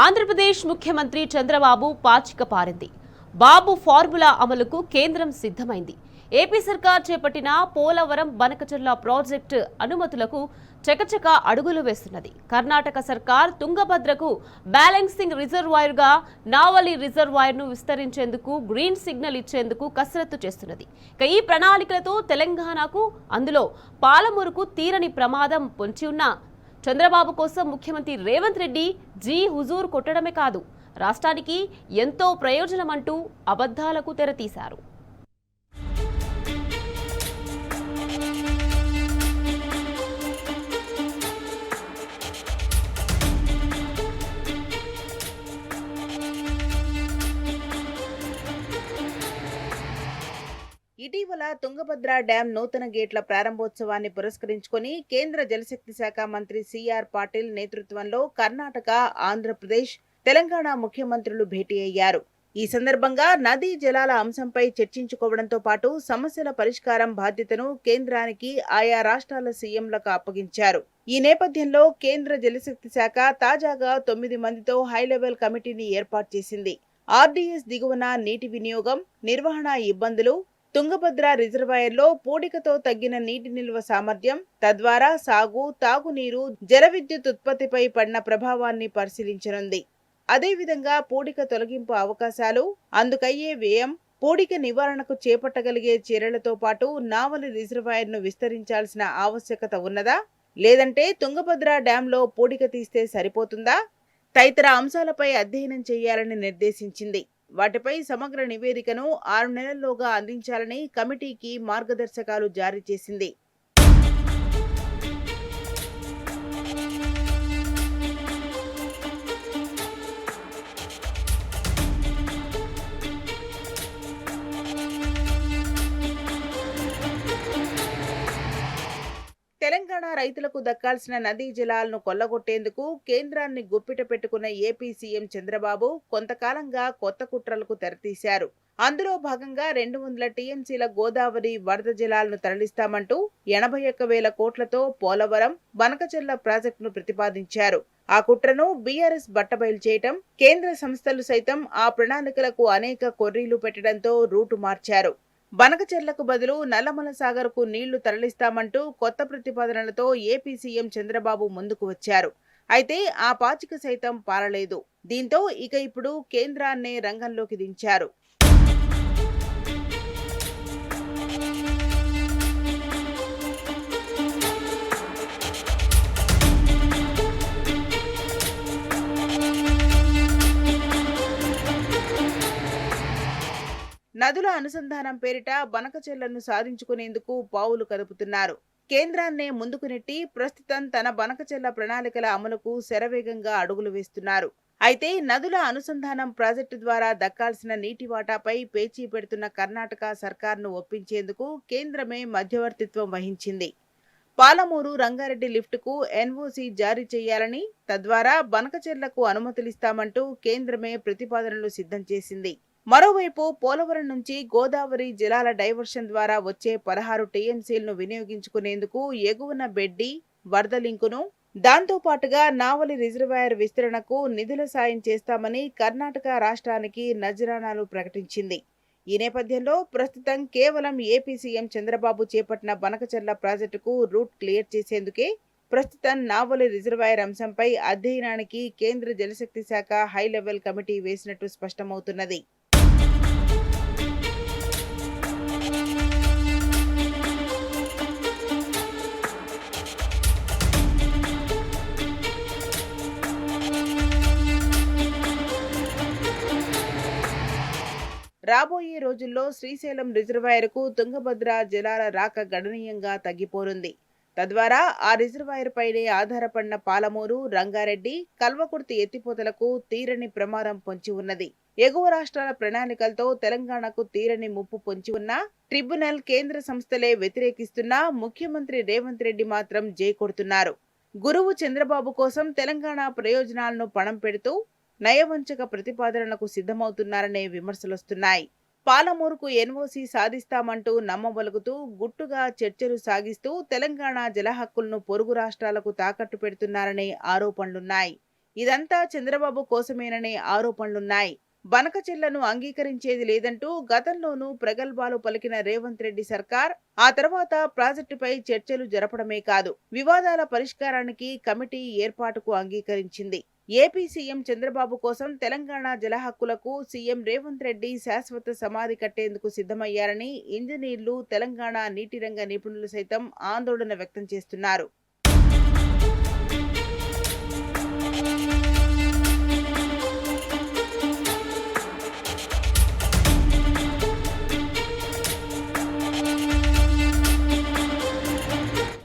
ఆంధ్రప్రదేశ్ ముఖ్యమంత్రి చంద్రబాబు పాచిక పారింది. బాబు ఫార్ములా అమలుకు కేంద్రం సిద్ధమైంది. ఏపీ సర్కార్ చేపట్టిన పోలవరం బనకచెర్ల ప్రాజెక్టు అనుమతులకు చకచక అడుగులు వేస్తున్నది. కర్ణాటక సర్కార్ తుంగభద్రకు బ్యాలెన్సింగ్ రిజర్వాయర్గా నావలి రిజర్వాయర్ను విస్తరించేందుకు గ్రీన్ సిగ్నల్ ఇచ్చేందుకు కసరత్తు చేస్తున్నది. ఈ ప్రణాళికలతో తెలంగాణకు, అందులో పాలమూరుకు తీరని ప్రమాదం పొంచి ఉన్న చంద్రబాబు కోసం ముఖ్యమంత్రి రేవంత్ రెడ్డి హుజూర్ కొట్టడమే కాదు, రాష్ట్రానికి ఎంతో ప్రయోజనమంటూ అబద్ధాలకు తెరతీశారు. ఇటీవల తుంగభద్ర డ్యాం నూతన గేట్ల ప్రారంభోత్సవాన్ని పురస్కరించుకొని కేంద్ర జలశక్తి శాఖ మంత్రి సిఆర్ పాటిల్ నేతృత్వంలో కర్ణాటక, ఆంధ్రప్రదేశ్, తెలంగాణ ముఖ్యమంత్రులు భేటీ అయ్యారు. ఈ సందర్భంగా నదీ జలాల అంశంపై చర్చించుకోవడంతో పాటు సమస్యల పరిష్కారం బాధ్యతను కేంద్రానికి ఆయా రాష్ట్రాల సీఎంలకు అప్పగించారు. ఈ నేపథ్యంలో కేంద్ర జలశక్తి శాఖ తాజాగా 9 మందితో హైలెవెల్ కమిటీని ఏర్పాటు చేసింది. ఆర్డీఎస్ దిగువన నీటి వినియోగం, నిర్వహణ ఇబ్బందులు, తుంగభద్ర రిజర్వాయర్లో పూడికతో తగ్గిన నీటి నిల్వ సామర్థ్యం, తద్వారా సాగు, తాగునీరు, జల విద్యుత్ ఉత్పత్తిపై పడిన ప్రభావాన్ని పరిశీలించనుంది. అదేవిధంగా పూడిక తొలగింపు అవకాశాలు, అందుకయ్యే వ్యయం, పూడిక నివారణకు చేపట్టగలిగే చర్యలతో పాటు నావలి రిజర్వాయర్ను విస్తరించాల్సిన ఆవశ్యకత ఉన్నదా, లేదంటే తుంగభద్ర డ్యాంలో పూడిక తీస్తే సరిపోతుందా తదితర అంశాలపై అధ్యయనం చేయాలని నిర్దేశించింది. వాటిపై సమగ్ర నివేదికను 6 నెలల్లోగా అందించాలని కమిటీకి మార్గదర్శకాలు జారీ చేసింది. తెలంగాణ రైతులకు దక్కాల్సిన నదీ జలాలను కొల్లగొట్టేందుకు కేంద్రాన్ని గుప్పిట పెట్టుకున్న ఏపీ సీఎం చంద్రబాబు కొంతకాలంగా కొత్త కుట్రలకు తెరతీశారు. అందులో భాగంగా 200 టీఎంసీల గోదావరి వరద జలాలను తరలిస్తామంటూ 81,000 కోట్లతో పోలవరం, బనకచెర్ల ప్రాజెక్టును ప్రతిపాదించారు. ఆ కుట్రను బీఆర్ఎస్ బట్టబయలు చేయటం, కేంద్ర సంస్థలు సైతం ఆ ప్రణాళికలకు అనేక కొర్రీలు పెట్టడంతో రూటు మార్చారు. బనకచెర్లకు బదులు నల్లమల సాగర్కు నీళ్లు తరలిస్తామంటూ కొత్త ప్రతిపాదనలతో ఏపీ సీఎం చంద్రబాబు ముందుకు వచ్చారు. అయితే ఆ పాచిక సైతం పారలేదు. దీంతో ఇక ఇప్పుడు కేంద్రాన్నే రంగంలోకి దించారు. నదుల అనుసంధానం పేరిట బనకచెర్లను సాధించుకునేందుకు పావులు కదుపుతున్నారు. కేంద్రాన్నే ముందుకు నెట్టి ప్రస్తుతం తన బనకచెర్ల ప్రణాళికల అమలుకు శరవేగంగా అడుగులు వేస్తున్నారు. అయితే నదుల అనుసంధానం ప్రాజెక్టు ద్వారా దక్కాల్సిన నీటి వాటాపై పేచీ పెడుతున్న కర్ణాటక సర్కార్ను ఒప్పించేందుకు కేంద్రమే మధ్యవర్తిత్వం వహించింది. పాలమూరు, రంగారెడ్డి లిఫ్టుకు ఎన్ఓసీ జారీ చేయాలని, తద్వారా బనకచెర్లకు అనుమతులిస్తామంటూ కేంద్రమే ప్రతిపాదనలు సిద్ధం చేసింది. మరోవైపు పోలవరం నుంచి గోదావరి జలాల డైవర్షన్ ద్వారా వచ్చే 16 టీఎంసీలను వినియోగించుకునేందుకు ఎగువన బెడ్డి, వరద లింకును, దాంతో పాటుగా నావలి రిజర్వాయర్ విస్తరణకు నిధుల సాయం చేస్తామని కర్ణాటక రాష్ట్రానికి నజరానాలు ప్రకటించింది. ఈ నేపథ్యంలో ప్రస్తుతం కేవలం ఏపీ సీఎం చంద్రబాబు చేపట్టిన బనకచెర్ల ప్రాజెక్టుకు రూట్ క్లియర్ చేసేందుకే ప్రస్తుతం నావలి రిజర్వాయర్ అంశంపై అధ్యయనానికి కేంద్ర జలశక్తి శాఖ హైలెవెల్ కమిటీ వేసినట్టు స్పష్టమవుతున్నది. రాబోయే రోజుల్లో శ్రీశైలం రిజర్వాయర్కు తుంగభద్ర జలాల రాక గణనీయంగా తగ్గిపోనుంది. తద్వారా ఆ రిజర్వాయర్ పైనే ఆధారపడిన పాలమూరు, రంగారెడ్డి, కల్వకుర్తి ఎత్తిపోతలకు తీరని ప్రమాదం పొంచి ఉన్నది. ఎగువ రాష్ట్రాల ప్రణాళికలతో తెలంగాణకు తీరని ముప్పు పొంచి ఉన్న ట్రిబ్యునల్, కేంద్ర సంస్థలే వ్యతిరేకిస్తున్నా ముఖ్యమంత్రి రేవంత్ రెడ్డి మాత్రం జై కొడుతున్నారు. గురువు చంద్రబాబు కోసం తెలంగాణ ప్రయోజనాలను పణం పెడుతూ నయవంచక ప్రతిపాదనలకు సిద్ధమవుతున్నారనే విమర్శలొస్తున్నాయి. పాలమూరుకు ఎన్ఓసీ సాధిస్తామంటూ నమ్మబలుగుతూ గుట్టుగా చర్చలు సాగిస్తూ తెలంగాణ జల హక్కులను పొరుగు రాష్ట్రాలకు తాకట్టు పెడుతున్నారనే ఆరోపణలున్నాయి. ఇదంతా చంద్రబాబు కోసమేననే ఆరోపణలున్నాయి. బనకచెర్లను అంగీకరించేది లేదంటూ గతంలోనూ ప్రగల్భాలు పలికిన రేవంత్ రెడ్డి సర్కార్ ఆ తర్వాత ప్రాజెక్టుపై చర్చలు జరపడమే కాదు, వివాదాల పరిష్కారానికి కమిటీ ఏర్పాటుకు అంగీకరించింది. ఏపీ సీఎం చంద్రబాబు కోసం తెలంగాణ జలహక్కులకు సీఎం రేవంత్ రెడ్డి శాశ్వత సమాధి కట్టేందుకు సిద్ధమయ్యారని ఇంజనీర్లు, తెలంగాణ నీటి రంగ నిపుణులు సైతం ఆందోళన వ్యక్తం చేస్తున్నారు.